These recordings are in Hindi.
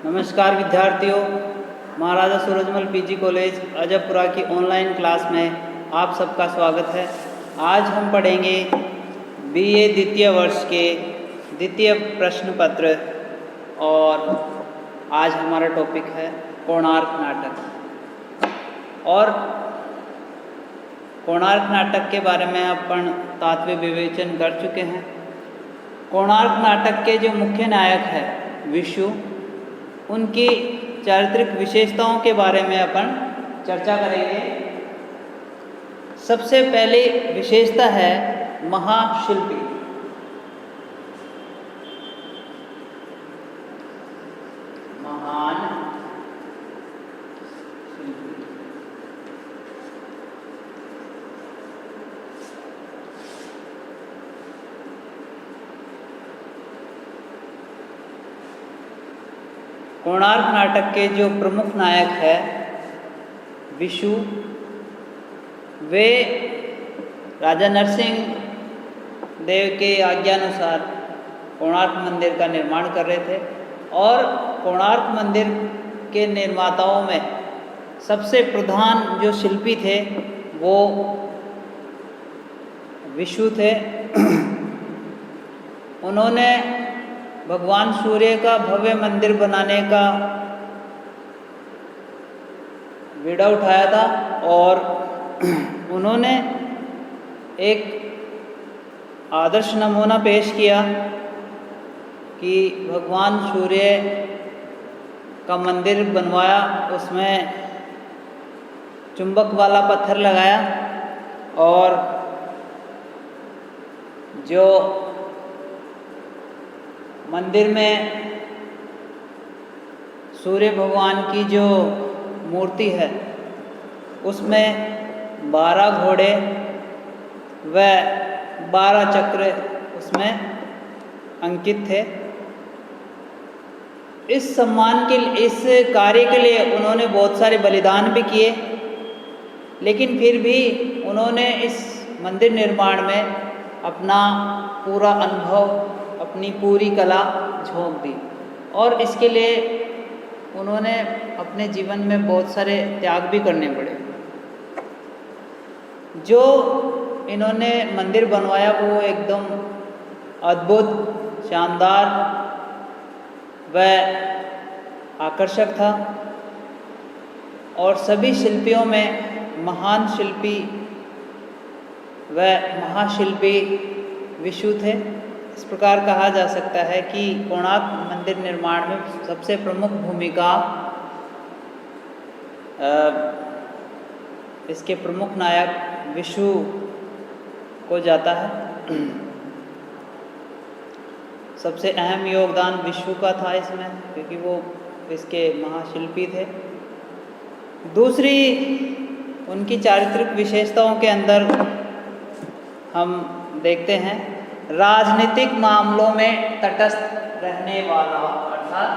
नमस्कार विद्यार्थियों, महाराजा सूरजमल पीजी कॉलेज अजबपुरा की ऑनलाइन क्लास में आप सबका स्वागत है। आज हम पढ़ेंगे बीए द्वितीय वर्ष के द्वितीय प्रश्न पत्र और आज हमारा टॉपिक है कोणार्क नाटक। और कोणार्क नाटक के बारे में अपन तात्विक विवेचन कर चुके हैं। कोणार्क नाटक के जो मुख्य नायक है विशु, उनकी चारित्रिक विशेषताओं के बारे में अपन चर्चा करेंगे। सबसे पहली विशेषता है महाशिल्पी। महान शिल्पी। कोणार्क नाटक के जो प्रमुख नायक है विशु, वे राजा नरसिंह देव के आज्ञानुसार कोणार्क मंदिर का निर्माण कर रहे थे और कोणार्क मंदिर के निर्माताओं में सबसे प्रधान जो शिल्पी थे वो विशु थे। उन्होंने भगवान सूर्य का भव्य मंदिर बनाने का बीड़ा उठाया था और उन्होंने एक आदर्श नमूना पेश किया कि भगवान सूर्य का मंदिर बनवाया, उसमें चुंबक वाला पत्थर लगाया और जो मंदिर में सूर्य भगवान की जो मूर्ति है उसमें 12 घोड़े व 12 चक्र उसमें अंकित थे। इस सम्मान के इस कार्य के लिए उन्होंने बहुत सारे बलिदान भी किए, लेकिन फिर भी उन्होंने इस मंदिर निर्माण में अपना पूरा अनुभव, अपनी पूरी कला झोंक दी और इसके लिए उन्होंने अपने जीवन में बहुत सारे त्याग भी करने पड़े। जो इन्होंने मंदिर बनवाया वो एकदम अद्भुत, शानदार व आकर्षक था और सभी शिल्पियों में महान शिल्पी व महाशिल्पी विशु थे। इस प्रकार कहा जा सकता है कि कोणार्क मंदिर निर्माण में सबसे प्रमुख भूमिका इसके प्रमुख नायक विशु को जाता है। सबसे अहम योगदान विशु का था इसमें, क्योंकि वो इसके महाशिल्पी थे। दूसरी उनकी चारित्रिक विशेषताओं के अंदर हम देखते हैं राजनीतिक मामलों में तटस्थ रहने वाला, अर्थात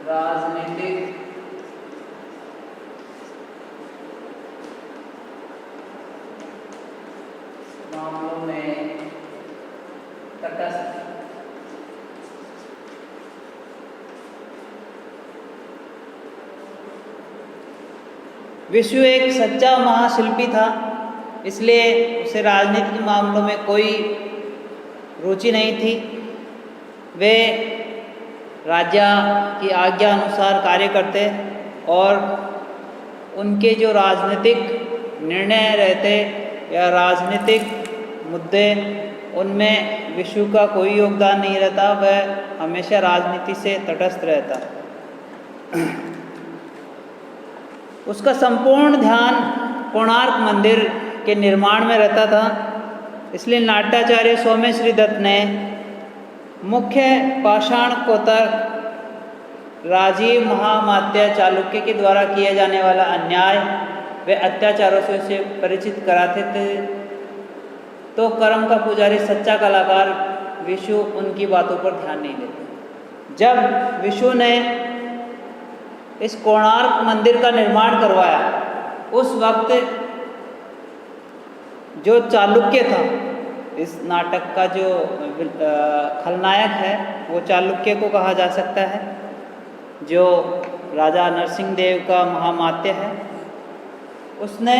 राजनीतिक मामलों में तटस्थ। विशु एक सच्चा महाशिल्पी था, इसलिए उसे राजनीतिक मामलों में कोई रुचि नहीं थी। वे राजा की आज्ञा अनुसार कार्य करते और उनके जो राजनीतिक निर्णय रहते या राजनीतिक मुद्दे, उनमें विशु का कोई योगदान नहीं रहता। वह हमेशा राजनीति से तटस्थ रहता। उसका संपूर्ण ध्यान कोणार्क मंदिर के निर्माण में रहता था। इसलिए नाट्याचार्य सोमेश्वरी दत्त ने मुख्य पाषाण कोतक राजीव महामात्य चालुक्य के द्वारा किए जाने वाला अन्याय व अत्याचारों से उसे परिचित कराते थे। तो कर्म का पुजारी, सच्चा कलाकार विशु उनकी बातों पर ध्यान नहीं देते। जब विशु ने इस कोणार्क मंदिर का निर्माण करवाया, उस वक्त जो चालुक्य था इस नाटक का जो खलनायक है वो चालुक्य को कहा जा सकता है, जो राजा नरसिंह देव का महामात्य है। उसने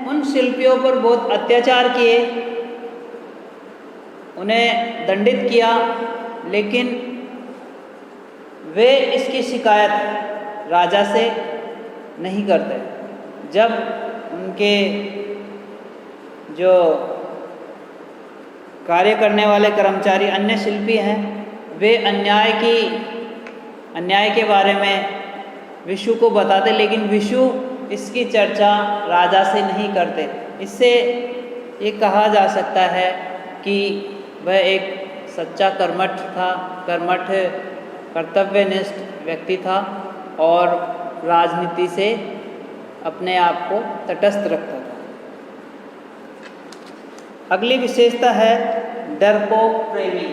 उन शिल्पियों पर बहुत अत्याचार किए, उन्हें दंडित किया, लेकिन वे इसकी शिकायत राजा से नहीं करते। जब उनके जो कार्य करने वाले कर्मचारी अन्य शिल्पी हैं, वे अन्याय के बारे में विशु को बताते, लेकिन विशु इसकी चर्चा राजा से नहीं करते। इससे ये कहा जा सकता है कि वह एक सच्चा कर्मठ कर्तव्यनिष्ठ व्यक्ति था और राजनीति से अपने आप को तटस्थ रखता था। अगली विशेषता है डरपोक प्रेमी।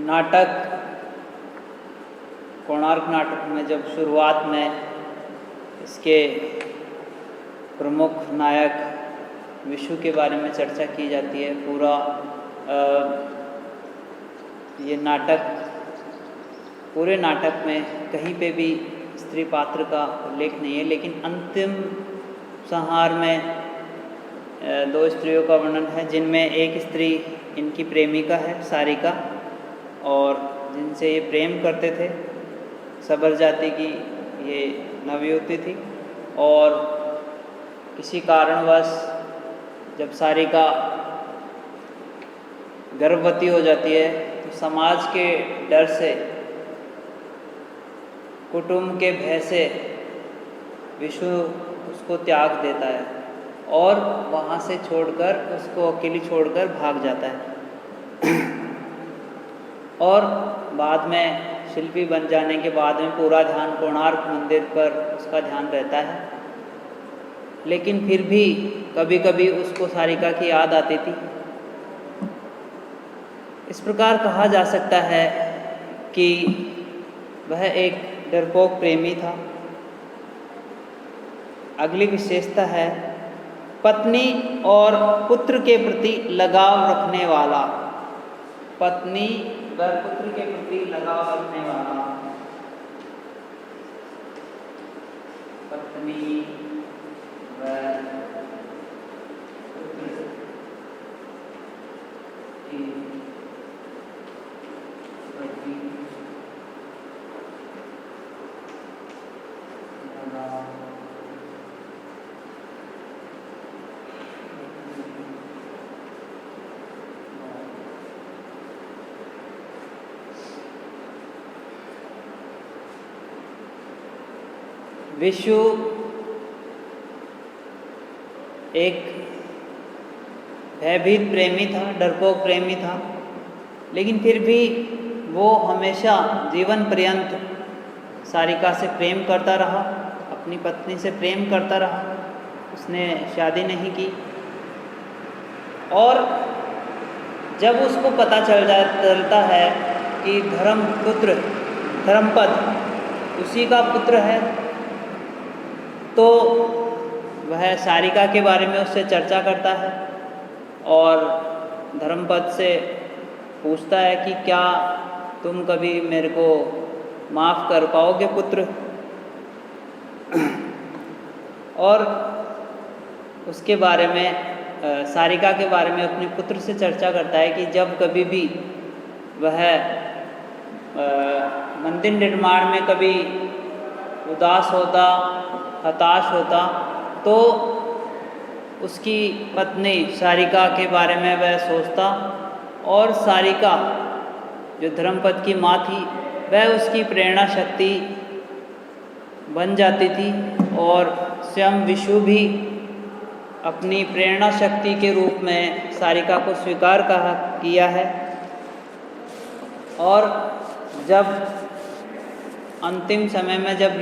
नाटक कोणार्क नाटक में जब शुरुआत में इसके प्रमुख नायक विशु के बारे में चर्चा की जाती है, पूरा पूरे नाटक में कहीं पे भी स्त्री पात्र का उल्लेख नहीं है, लेकिन अंतिम संहार में दो स्त्रियों का वर्णन है, जिनमें एक स्त्री इनकी प्रेमिका है सारिका, और जिनसे ये प्रेम करते थे। सबर जाति की ये नवयुवती थी, और किसी कारणवश जब सारिका गर्भवती हो जाती है तो समाज के डर से, कुटुंब के भय से विशु उसको त्याग देता है और वहाँ से उसको अकेली छोड़कर भाग जाता है। और बाद में शिल्पी बन जाने के बाद में पूरा ध्यान कोणार्क मंदिर पर उसका ध्यान रहता है, लेकिन फिर भी कभी कभी उसको सारिका की याद आती थी। इस प्रकार कहा जा सकता है कि वह एक डरपोक प्रेमी था। अगली विशेषता है पत्नी और पुत्र के प्रति लगाव रखने वाला। पत्नी व पुत्र के प्रति लगाव रखने वाला। पत्नी व पुत्र की प्रति लगाव विशु एक भयभीत प्रेमी था, डरपोक प्रेमी था, लेकिन फिर भी वो हमेशा जीवन पर्यंत सारिका से प्रेम करता रहा, अपनी पत्नी से प्रेम करता रहा। उसने शादी नहीं की, और जब उसको पता चलता है कि धर्मपद उसी का पुत्र है, तो वह सारिका के बारे में उससे चर्चा करता है और धर्मपद से पूछता है कि क्या तुम कभी मेरे को माफ़ कर पाओगे पुत्र। और उसके बारे में सारिका के बारे में अपने पुत्र से चर्चा करता है कि जब कभी भी वह मंदिर निर्माण में कभी उदास होता, हताश होता, तो उसकी पत्नी सारिका के बारे में वह सोचता, और सारिका जो धर्मपद की माँ थी वह उसकी प्रेरणा शक्ति बन जाती थी, और स्वयं विशु भी अपनी प्रेरणा शक्ति के रूप में सारिका को स्वीकार किया है। और जब अंतिम समय में जब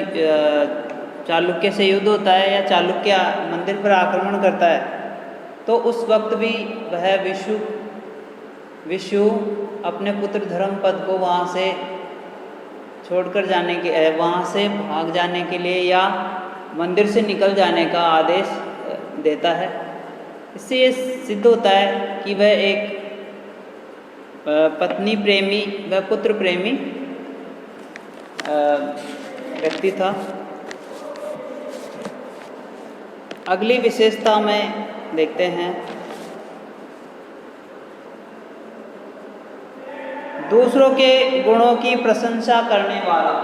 चालुक्य से युद्ध होता है या चालुक्य मंदिर पर आक्रमण करता है, तो उस वक्त भी वह विशु अपने पुत्र धर्मपद को वहाँ से छोड़कर वहाँ से भाग जाने के लिए या मंदिर से निकल जाने का आदेश देता है। इससे ये सिद्ध होता है कि वह एक पत्नी प्रेमी व पुत्र प्रेमी व्यक्ति था। अगली विशेषता में देखते हैं, दूसरों के गुणों की प्रशंसा करने वाला।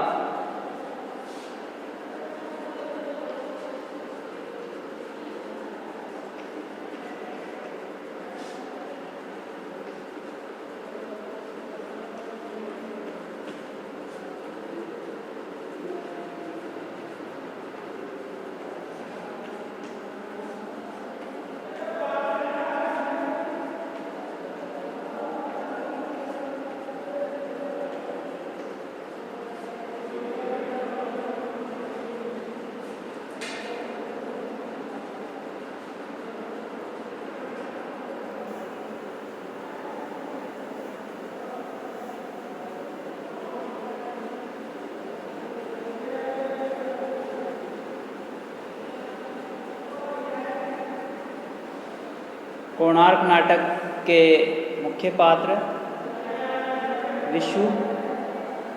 कोणार्क नाटक के मुख्य पात्र विशु,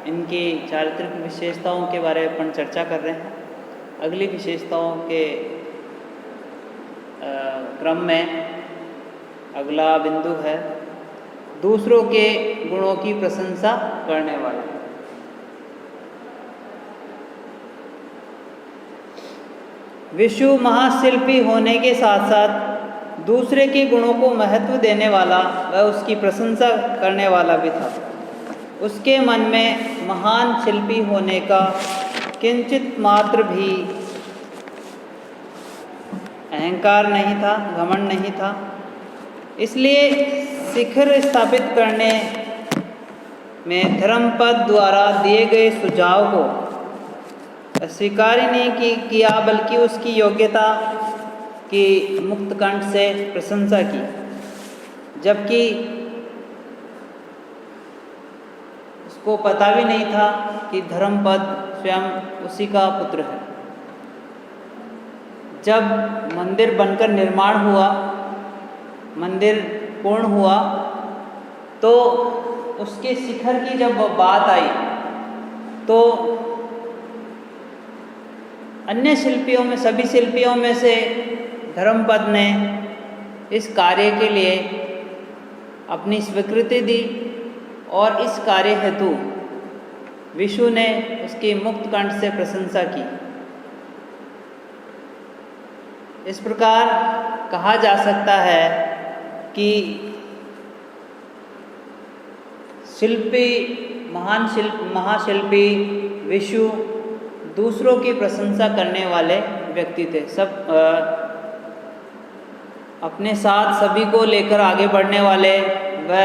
इनकी चारित्रिक विशेषताओं के बारे में अपन चर्चा कर रहे हैं। अगली विशेषताओं के क्रम में अगला बिंदु है दूसरों के गुणों की प्रशंसा करने वाला। विशु महाशिल्पी होने के साथ साथ दूसरे के गुणों को महत्व देने वाला व उसकी प्रशंसा करने वाला भी था। उसके मन में महान शिल्पी होने का किंचित मात्र भी अहंकार नहीं था, घमंड नहीं था। इसलिए शिखर स्थापित करने में धर्मपद द्वारा दिए गए सुझाव को स्वीकार ही नहीं किया, बल्कि उसकी योग्यता की मुक्त कंठ से प्रशंसा की, जबकि उसको पता भी नहीं था कि धर्मपद स्वयं उसी का पुत्र है। जब मंदिर बनकर निर्माण हुआ, मंदिर पूर्ण हुआ, तो उसके शिखर की जब बात आई तो अन्य शिल्पियों में, सभी शिल्पियों में से धर्मपद ने इस कार्य के लिए अपनी स्वीकृति दी और इस कार्य हेतु विशु ने उसकी मुक्त कंठ से प्रशंसा की। इस प्रकार कहा जा सकता है कि शिल्पी, महाशिल्पी विशु दूसरों की प्रशंसा करने वाले व्यक्ति थे। सब अपने साथ सभी को लेकर आगे बढ़ने वाले व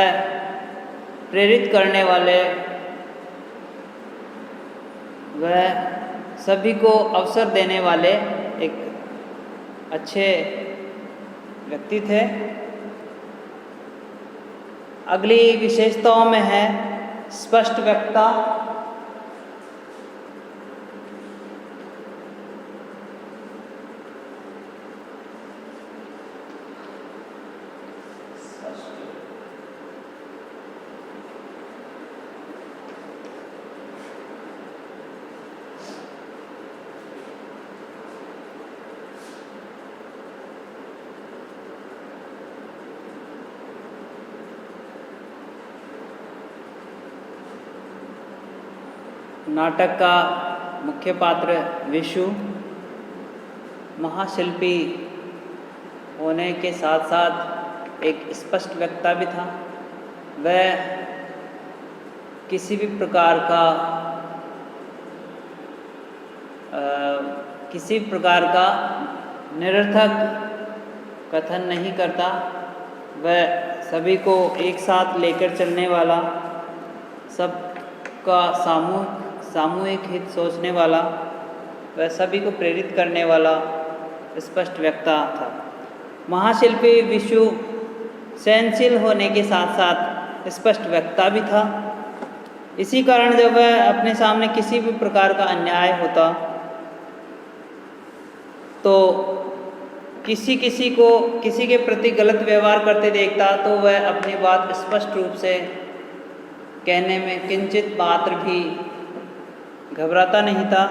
प्रेरित करने वाले व सभी को अवसर देने वाले एक अच्छे व्यक्ति थे। अगली विशेषताओं में है स्पष्ट वक्ता। नाटक का मुख्य पात्र विशु महाशिल्पी होने के साथ साथ एक स्पष्ट वक्ता भी था। वह किसी भी प्रकार का निरर्थक कथन नहीं करता। वह सभी को एक साथ लेकर चलने वाला, सबका सामूहिक हित सोचने वाला वह सभी को प्रेरित करने वाला स्पष्ट वक्ता था। महाशिल्पी विशु सहनशील होने के साथ साथ स्पष्ट वक्ता भी था। इसी कारण जब वह अपने सामने किसी भी प्रकार का अन्याय होता तो किसी के प्रति गलत व्यवहार करते देखता तो वह अपनी बात स्पष्ट रूप से कहने में किंचित मात्र भी घबराता नहीं था।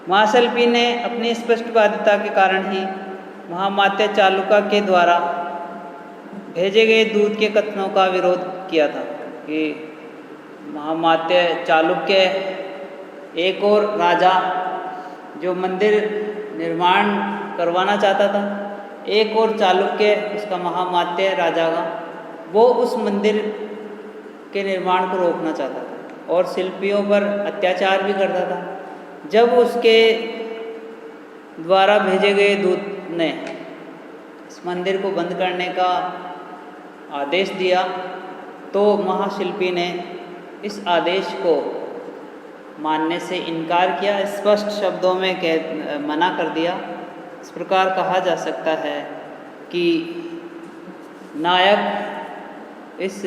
महाशिल्पी ने अपनी स्पष्टवादिता के कारण ही महामात्य चालुक्य के द्वारा भेजे गए दूत के कथनों का विरोध किया था कि महामात्य चालुक्य एक और राजा जो मंदिर निर्माण करवाना चाहता था, एक और चालुक्य उसका महामात्य राजा का वो उस मंदिर के निर्माण को रोकना चाहता था और शिल्पियों पर अत्याचार भी करता था। जब उसके द्वारा भेजे गए दूत ने इस मंदिर को बंद करने का आदेश दिया तो महाशिल्पी ने इस आदेश को मानने से इनकार किया, स्पष्ट शब्दों में मना कर दिया। इस प्रकार कहा जा सकता है कि नायक, इस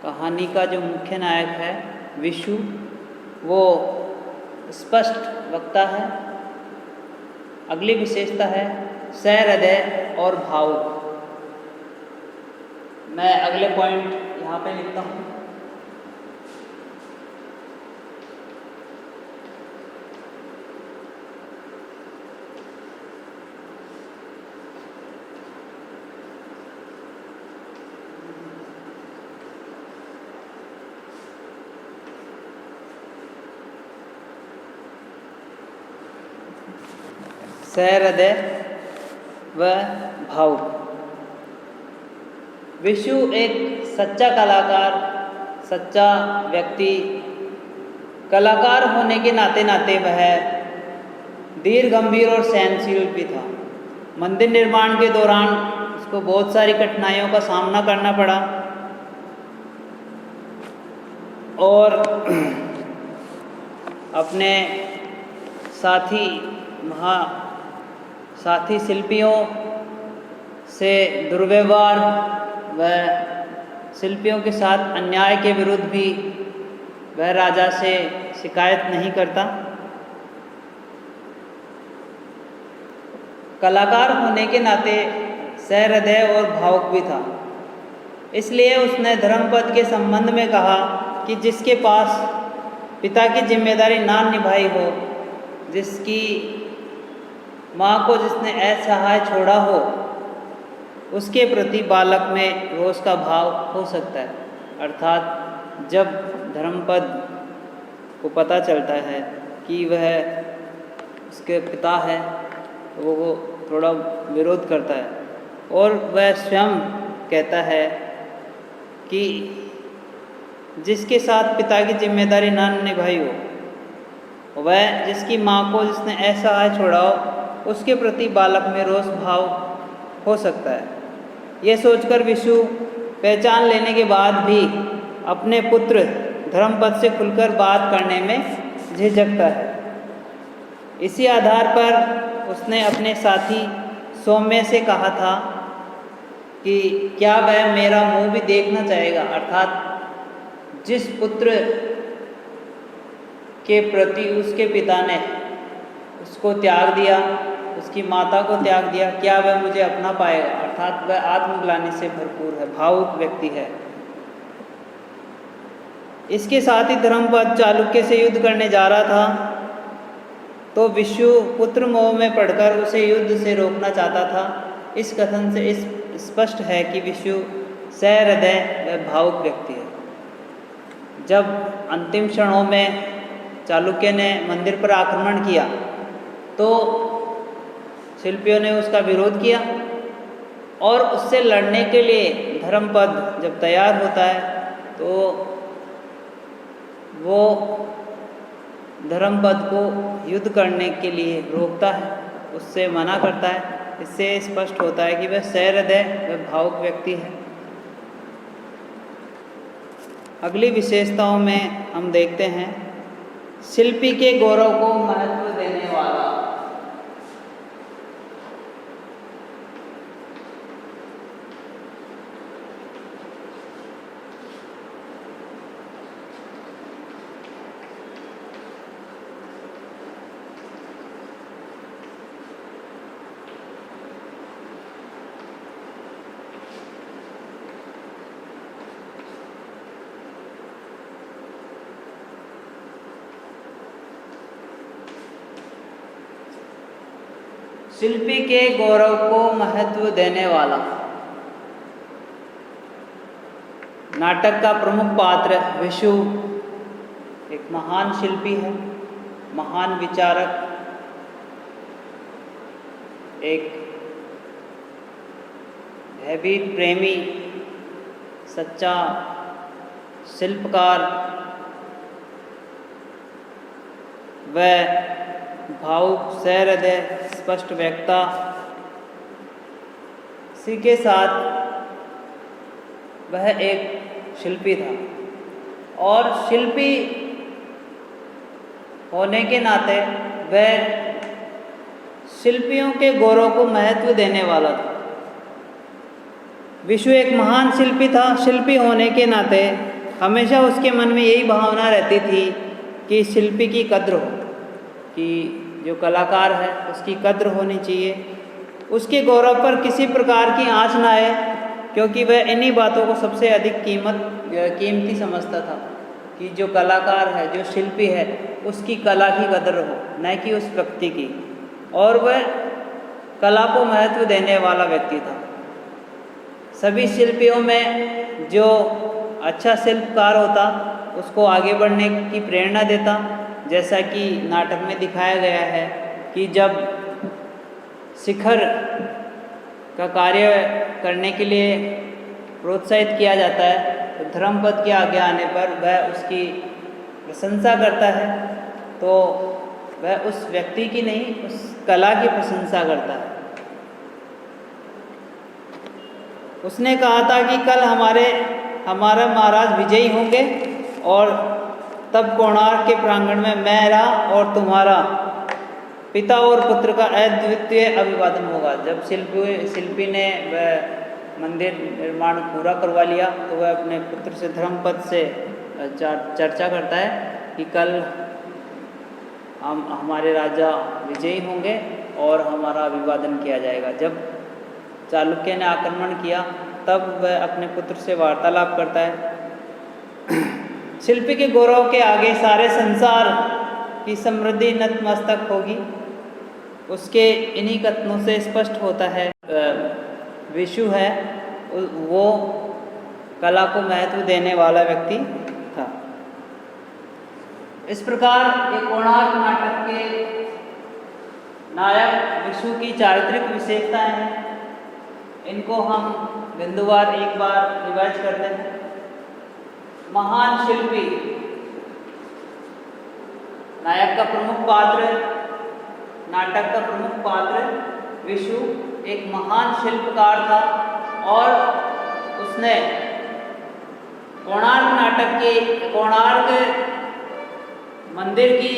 कहानी का जो मुख्य नायक है विशु, वो स्पष्ट वक्ता है। अगली विशेषता है सहृदय और भावुक। मैं अगले पॉइंट यहाँ पे लिखता हूँ। सहृदय व भावुक। विशु एक सच्चा कलाकार, सच्चा व्यक्ति, कलाकार होने के नाते वह धीर गंभीर और सहनशील भी था। मंदिर निर्माण के दौरान उसको बहुत सारी कठिनाइयों का सामना करना पड़ा और अपने साथी शिल्पियों से दुर्व्यवहार व शिल्पियों के साथ अन्याय के विरुद्ध भी वह राजा से शिकायत नहीं करता। कलाकार होने के नाते सहृदय और भावुक भी था। इसलिए उसने धर्मपद के संबंध में कहा कि जिसके पास पिता की जिम्मेदारी ना निभाई हो, जिसकी माँ को जिसने असहाय छोड़ा हो, उसके प्रति बालक में रोष का भाव हो सकता है। अर्थात जब धर्मपद को पता चलता है कि वह उसके पिता है तो वो थोड़ा विरोध करता है और वह स्वयं कहता है कि जिसके साथ पिता की जिम्मेदारी ना निभाई हो, वह जिसकी माँ को जिसने असहाय छोड़ा हो, उसके प्रति बालक में रोष भाव हो सकता है। यह सोचकर विशु पहचान लेने के बाद भी अपने पुत्र धर्मपद से खुलकर बात करने में झिझकता है। इसी आधार पर उसने अपने साथी सौम्य से कहा था कि क्या वह मेरा मुंह भी देखना चाहेगा। अर्थात जिस पुत्र के प्रति उसके पिता ने उसको त्याग दिया, उसकी माता को त्याग दिया, क्या वह मुझे अपना पाएगा। अर्थात वह आत्मग्लानि से भरपूर है, भावुक व्यक्ति है। इसके साथ ही धर्मपद चालुक्य से युद्ध करने जा रहा था तो विशु पुत्र मोह में पड़कर उसे युद्ध से रोकना चाहता था। इस कथन से स्पष्ट है कि विशु सहृदय व भावुक व्यक्ति है। जब अंतिम क्षणों में चालुक्य ने मंदिर पर आक्रमण किया तो शिल्पियों ने उसका विरोध किया और उससे लड़ने के लिए धर्मपद जब तैयार होता है तो वो धर्मपद को युद्ध करने के लिए रोकता है, उससे मना करता है। इससे स्पष्ट होता है कि वह सहृदय व भावुक व्यक्ति है। अगली विशेषताओं में हम देखते हैं शिल्पी के गौरव को महत्व देने वाला। शिल्पी के गौरव को महत्व देने वाला। नाटक का प्रमुख पात्र विशु एक महान शिल्पी है, महान विचारक, एक भयभीत प्रेमी, सच्चा शिल्पकार, वह भावुक, सहृदय, स्पष्ट वक्ता, इसी के साथ वह एक शिल्पी था और शिल्पी होने के नाते वह शिल्पियों के गौरव को महत्व देने वाला था। विशु एक महान शिल्पी था। शिल्पी होने के नाते हमेशा उसके मन में यही भावना रहती थी कि शिल्पी की कद्र हो, कि जो कलाकार है उसकी कद्र होनी चाहिए, उसके गौरव पर किसी प्रकार की आँच ना आए, क्योंकि वह इन्हीं बातों को सबसे अधिक कीमती समझता था कि जो कलाकार है, जो शिल्पी है, उसकी कला की कद्र हो, न कि उस व्यक्ति की। और वह कला को महत्व देने वाला व्यक्ति था। सभी शिल्पियों में जो अच्छा शिल्पकार होता उसको आगे बढ़ने की प्रेरणा देता, जैसा कि नाटक में दिखाया गया है कि जब शिखर का कार्य करने के लिए प्रोत्साहित किया जाता है तो धर्मपद के आगे आने पर वह उसकी प्रशंसा करता है, तो वह उस व्यक्ति की नहीं, उस कला की प्रशंसा करता है। उसने कहा था कि कल हमारा महाराज विजयी होंगे और तब कोणार्क के प्रांगण में मेरा और तुम्हारा पिता और पुत्र का अद्वितीय अभिवादन होगा। जब शिल्पी ने वह मंदिर निर्माण पूरा करवा लिया तो वह अपने पुत्र से, धर्मपद से चर्चा करता है कि कल हमारे राजा विजयी होंगे और हमारा अभिवादन किया जाएगा। जब चालुक्य ने आक्रमण किया तब वह अपने पुत्र से वार्तालाप करता है। शिल्पी के गौरव के आगे सारे संसार की समृद्धि नतमस्तक होगी, उसके इन्हीं कथनों से स्पष्ट होता है विशु है वो कला को महत्व देने वाला व्यक्ति था। इस प्रकार ये कोणार्क नाटक के नायक विशु की चारित्रिक विशेषताएं हैं। इनको हम बिंदुवार एक बार रिवाइज करते हैं। महान शिल्पी, नायक का प्रमुख पात्र, नाटक का प्रमुख पात्र विशु एक महान शिल्पकार था और उसने कोणार्क मंदिर की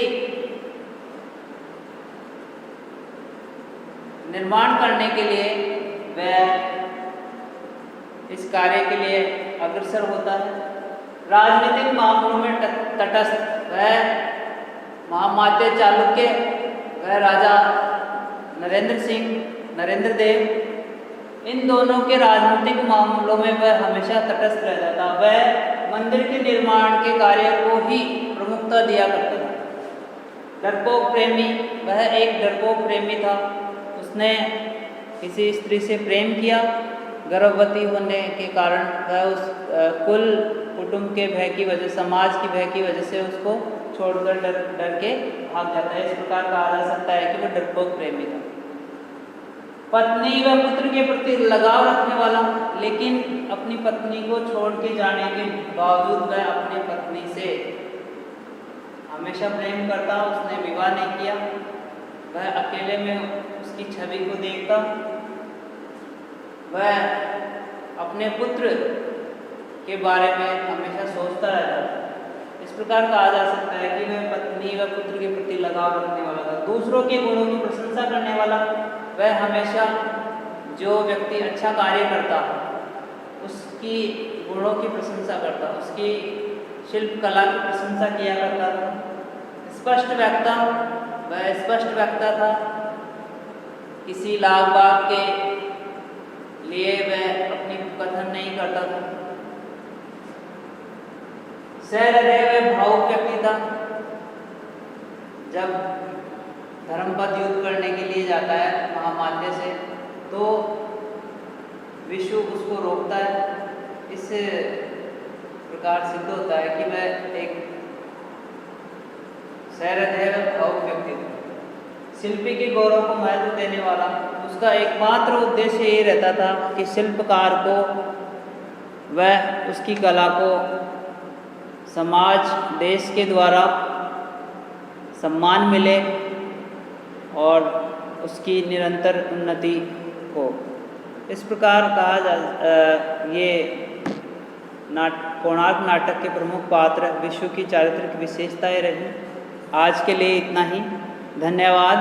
निर्माण करने के लिए वह इस कार्य के लिए अग्रसर होता है। राजनीतिक मामलों में तटस्थ वह महामात्य चालुक्य, वह राजा नरेंद्र देव, इन दोनों के राजनीतिक मामलों में वह हमेशा तटस्थ रहता था। वह मंदिर के निर्माण के कार्य को ही प्रमुखता दिया करता था। डरपोक प्रेमी, वह एक डरपोक प्रेमी था। उसने किसी स्त्री से प्रेम किया, गर्भवती होने के कारण वह उस कुल कुटुंब के भय की वजह, समाज की भय की वजह से उसको छोड़कर डर के भाग जाता है। इस प्रकार कहा जा सकता है कि वह डरपोक प्रेमी था। पत्नी व पुत्र के प्रति लगाव रखने वाला, लेकिन अपनी पत्नी को छोड़ के जाने के बावजूद वह अपनी पत्नी से हमेशा प्रेम करता। उसने विवाह नहीं किया, वह अकेले में उसकी छवि को देखता। वह अपने पुत्र के बारे में हमेशा सोचता रहता। इस प्रकार कहा जा सकता है कि वह पत्नी व पुत्र के प्रति लगाव रखने वाला था। दूसरों के गुणों की प्रशंसा करने वाला, वह हमेशा जो व्यक्ति अच्छा कार्य करता उसकी गुणों की प्रशंसा करता, उसकी शिल्प कला की प्रशंसा किया करता था। स्पष्ट वक्ता, वह स्पष्ट वक्ता था, किसी लाग बाग के लिए वह अपनी कथन नहीं करता था। सहृदय वह भावुक व्यक्ति था, जब धर्मपद युद्ध करने के लिए जाता है महामात्य से तो विष्णु उसको रोकता है। इस प्रकार सिद्ध होता है कि वह एक सहृदय व भावुक व्यक्ति था। शिल्पी के गौरव को महत्व देने वाला, उसका एकमात्र उद्देश्य ये रहता था कि शिल्पकार को वह उसकी कला को समाज देश के द्वारा सम्मान मिले और उसकी निरंतर उन्नति हो। इस प्रकार ये कोणार्क नाटक के प्रमुख पात्र विष्णु की चारित्रिक विशेषताएं रही। आज के लिए इतना ही। धन्यवाद।